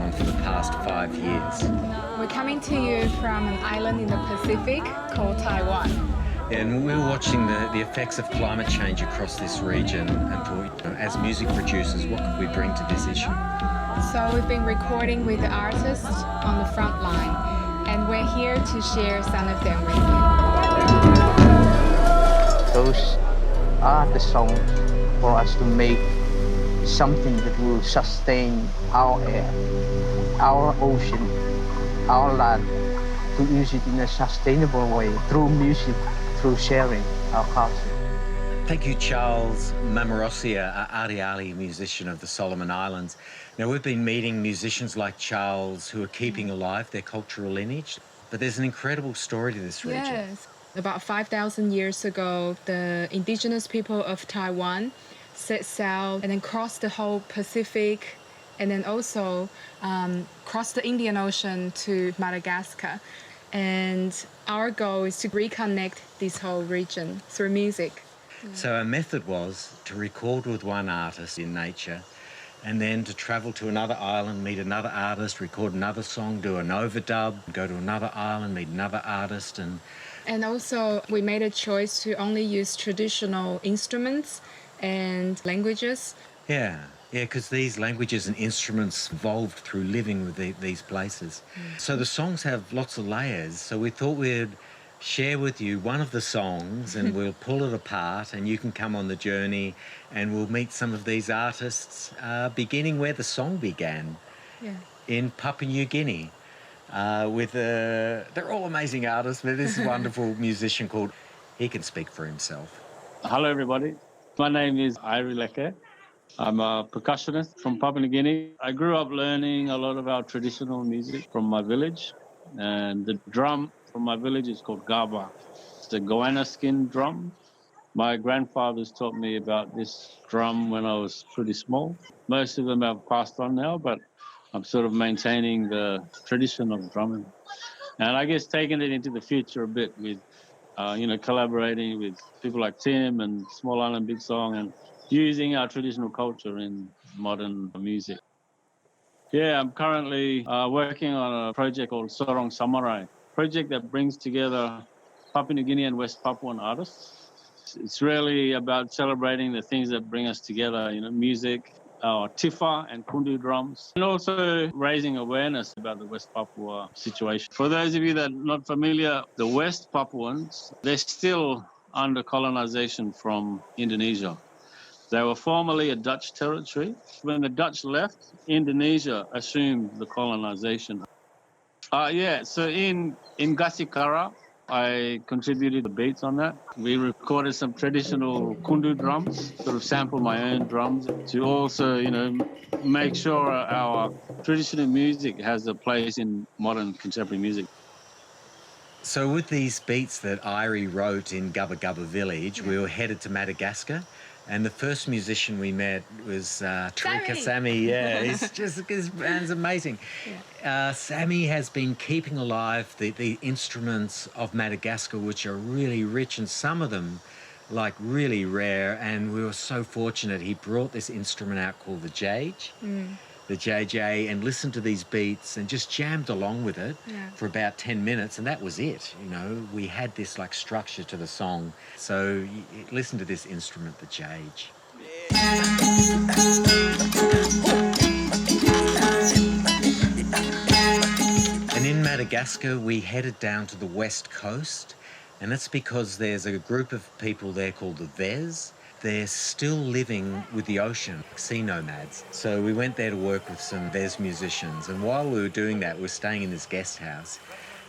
on for the past 5 years. We're coming to you from an island in the Pacific called Taiwan. And we were watching the effects of climate change across this region and thought, as music producers, what could we bring to this issue? So we've been recording with the artists on the front line, and we're here to share some of them with you. Those are the songs for us to make something that will sustain our air, our ocean, our land, to use it in a sustainable way through music, through sharing our culture. Thank you, Charles Mamarosia, Ariali musician of the Solomon Islands. Now, we've been meeting musicians like Charles who are keeping alive their cultural lineage, but there's an incredible story to this region. Yes. About 5,000 years ago, the indigenous people of Taiwan set sail and then crossed the whole Pacific and then also crossed the Indian Ocean to Madagascar. And our goal is to reconnect this whole region through music. So our method was to record with one artist in nature and then to travel to another island, meet another artist, record another song, do an overdub, go to another island, meet another artist. And also we made a choice to only use traditional instruments and languages. Yeah, because these languages and instruments evolved through living with these places. So the songs have lots of layers. So we thought we'd share with you one of the songs and we'll pull it apart and you can come on the journey and we'll meet some of these artists beginning where the song began, in Papua New Guinea. They're all amazing artists, but this wonderful musician called, he can speak for himself. Hello, everybody. My name is Iri Leke. I'm a percussionist from Papua New Guinea. I grew up learning a lot of our traditional music from my village, and the drum from my village is called gaba. It's the goanna skin drum. My grandfathers taught me about this drum when I was pretty small. Most of them have passed on now, but I'm sort of maintaining the tradition of drumming. And I guess taking it into the future a bit with, collaborating with people like Tim and Small Island Big Song and using our traditional culture in modern music. Yeah, I'm currently working on a project called Sorong Samurai, project that brings together Papua New Guinea and West Papuan artists. It's really about celebrating the things that bring us together, music, our tifa and kundu drums, and also raising awareness about the West Papua situation. For those of you that are not familiar, the West Papuans, they're still under colonization from Indonesia. They were formerly a Dutch territory. When the Dutch left, Indonesia assumed the colonization. So in Gasikara, I contributed the beats on that. We recorded some traditional kundu drums, sort of sample my own drums to also, make sure our traditional music has a place in modern contemporary music. So with these beats that Irie wrote in Gubba Gubba Village, we were headed to Madagascar. And the first musician we met was Tarika Sammy. Yeah, his band's amazing. Yeah. Sammy has been keeping alive the instruments of Madagascar, which are really rich, and some of them, like, really rare. And we were so fortunate. He brought this instrument out called the jage, the JJ, and listened to these beats and just jammed along with it for about 10 minutes, and that was it. We had this like structure to the song. So listen to this instrument, the jage. And in Madagascar, we headed down to the west coast, and that's because there's a group of people there called the Vez. They're still living with the ocean, sea nomads. So we went there to work with some Vez musicians. And while we were doing that, we were staying in this guest house.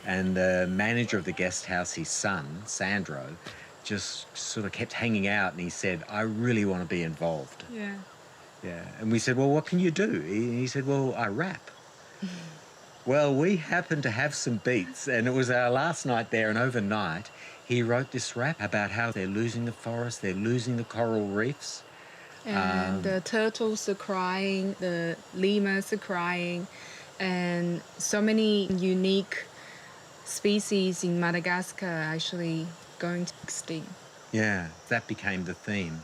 And the manager of the guest house, his son, Sandro, just sort of kept hanging out. And he said, I really want to be involved. Yeah. And we said, well, what can you do? He said, well, I rap. Well, we happened to have some beats. And it was our last night there, and overnight, he wrote this rap about how they're losing the forest, they're losing the coral reefs. And the turtles are crying, the lemurs are crying, and so many unique species in Madagascar are actually going to extinct. Yeah, that became the theme.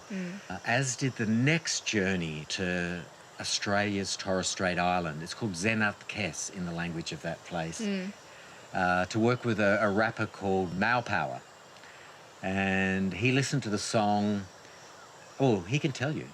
As did the next journey to Australia's Torres Strait Island. It's called Zenat Kes in the language of that place. To work with a rapper called Mao Power. And he listened to the song. Oh, he can tell you.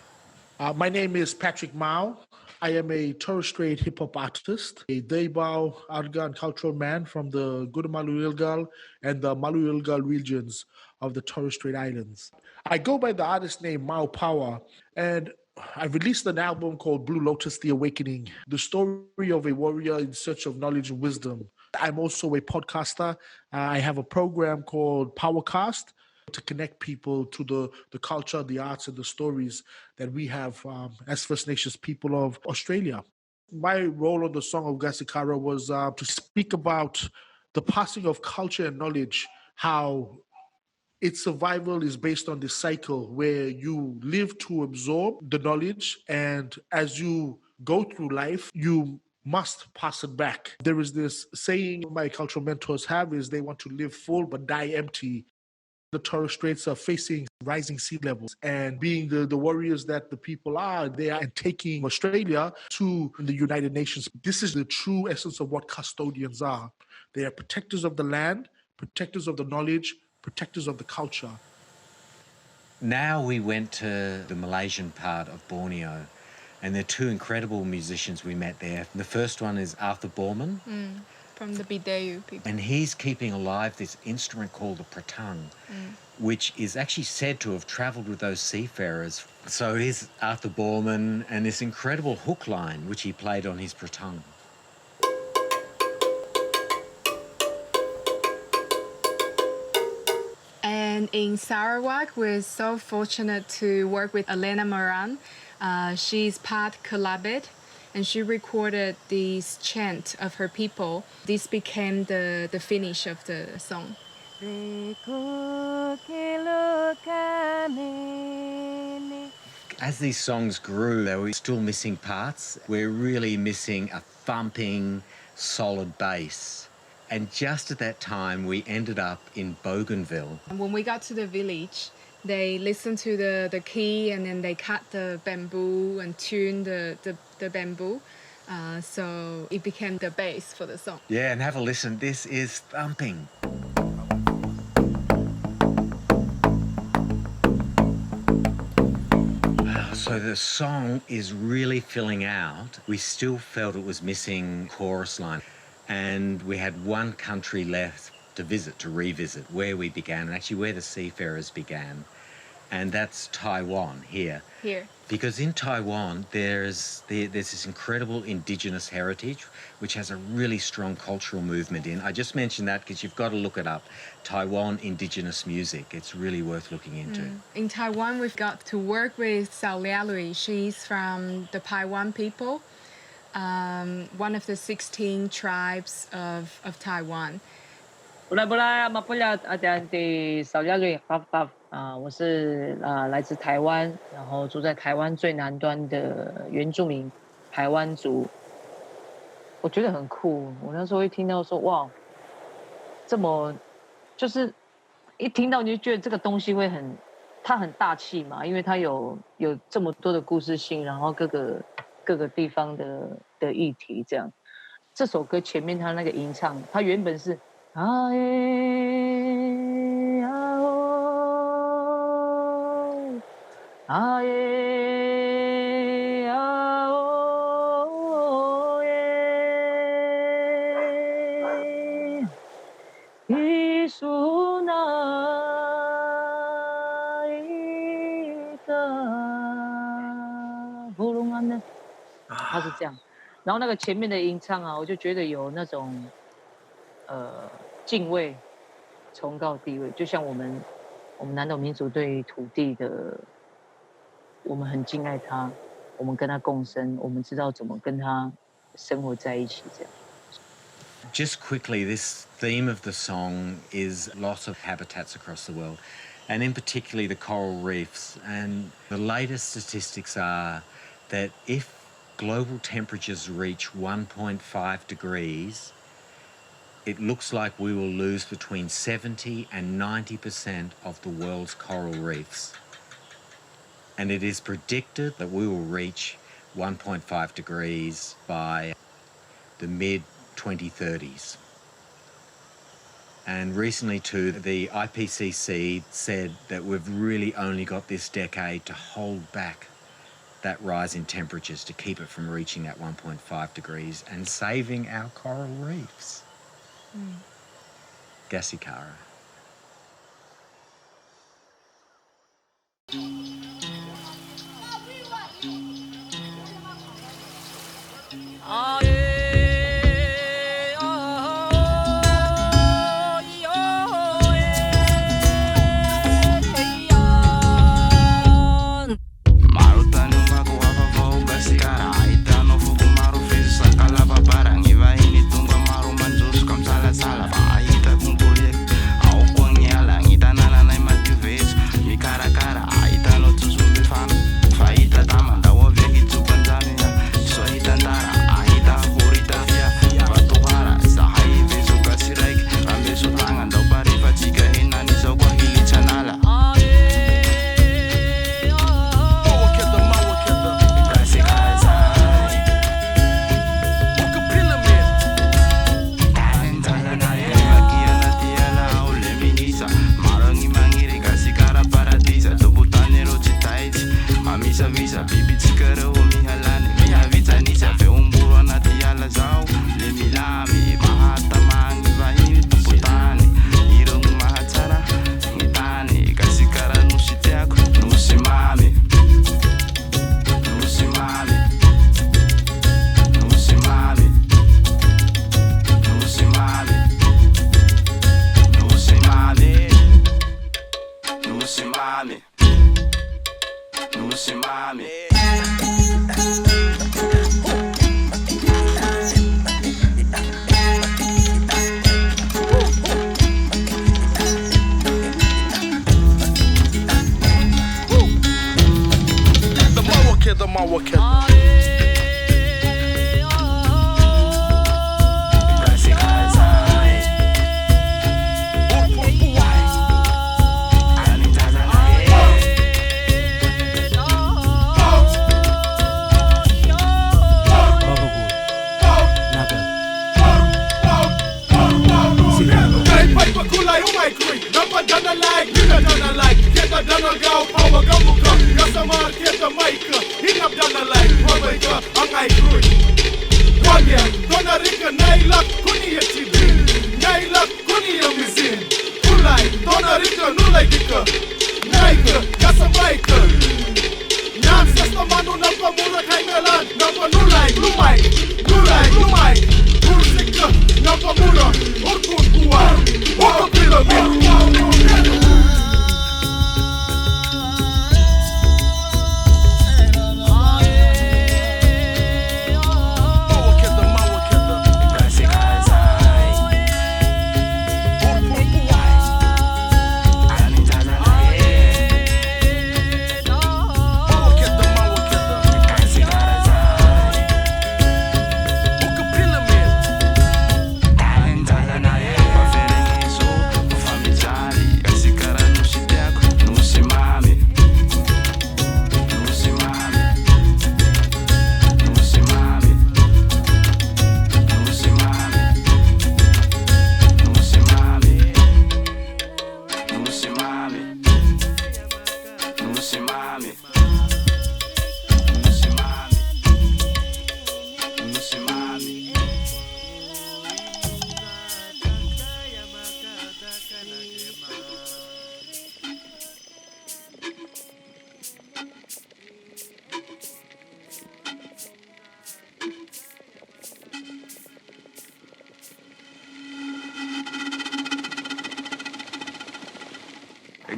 My name is Patrick Mao. I am a Torres Strait hip-hop artist, a Daebao Argan cultural man from the Gudamalu-Ilgal and the Malu-Ilgal regions of the Torres Strait Islands. I go by the artist name Mao Power, and I released an album called Blue Lotus, The Awakening, the story of a warrior in search of knowledge and wisdom. I'm also a podcaster. I have a program called Powercast, to connect people to the culture, the arts, and the stories that we have as First Nations people of Australia. My role on the Song of Gasikara was to speak about the passing of culture and knowledge, how its survival is based on this cycle where you live to absorb the knowledge, and as you go through life, you must pass it back. There is this saying my cultural mentors have is they want to live full but die empty. The Torres Straits are facing rising sea levels, and being the warriors that the people are, they are taking Australia to the United Nations. This is the true essence of what custodians are. They are protectors of the land, protectors of the knowledge, protectors of the culture. Now we went to the Malaysian part of Borneo, and there are two incredible musicians we met there. The first one is Arthur Borman. From the Bideu people. And he's keeping alive this instrument called the pratang, which is actually said to have travelled with those seafarers. So here's Arthur Borman and this incredible hook line, which he played on his pratang. And in Sarawak, we're so fortunate to work with Elena Moran. She's part Kalabit, and she recorded this chant of her people. This became the finish of the song. As these songs grew, they were still missing parts. We're really missing a thumping, solid bass. And just at that time, we ended up in Bougainville. And when we got to the village, they listened to the key, and then they cut the bamboo and tuned the bamboo. So it became the bass for the song. Yeah, and have a listen. This is thumping. So the song is really filling out. We still felt it was missing chorus line. And we had one country left to visit, to revisit, where we began, and actually where the seafarers began. And that's Taiwan here. Here. Because in Taiwan, there's this incredible indigenous heritage, which has a really strong cultural movement in. I just mentioned that because you've got to look it up. Taiwan indigenous music. It's really worth looking into. In Taiwan, we've got to work with Sao Lialui. She's from the Paiwan people, one of the 16 tribes of Taiwan. 我是来自台湾，然后住在台湾最南端的原住民排湾族。我觉得很酷。我那时候一听到说哇，这么就是一听到你就觉得这个东西会它很大气嘛，因为它有这么多的故事性，然后各个地方的议题这样。这首歌前面它那个吟唱，它原本是啊耶啊哦。 啊耶啊哦耶，一树那一个布隆安呢，他是这样。然后那个前面的吟唱啊，我就觉得有那种敬畏、崇高地位，就像我们南岛民族对于土地的。 我们很敬爱他，我们跟他共生，我们知道怎么跟他生活在一起，这样。 Just quickly, this theme of the song is loss of habitats across the world, and in particularly the coral reefs. And the latest statistics are that if global temperatures reach 1.5 degrees, it looks like we will lose between 70 and 90% of the world's coral reefs. And it is predicted that we will reach 1.5 degrees by the mid-2030s. And recently too, the IPCC said that we've really only got this decade to hold back that rise in temperatures to keep it from reaching that 1.5 degrees and saving our coral reefs. Gasikara.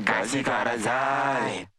Gasikara zai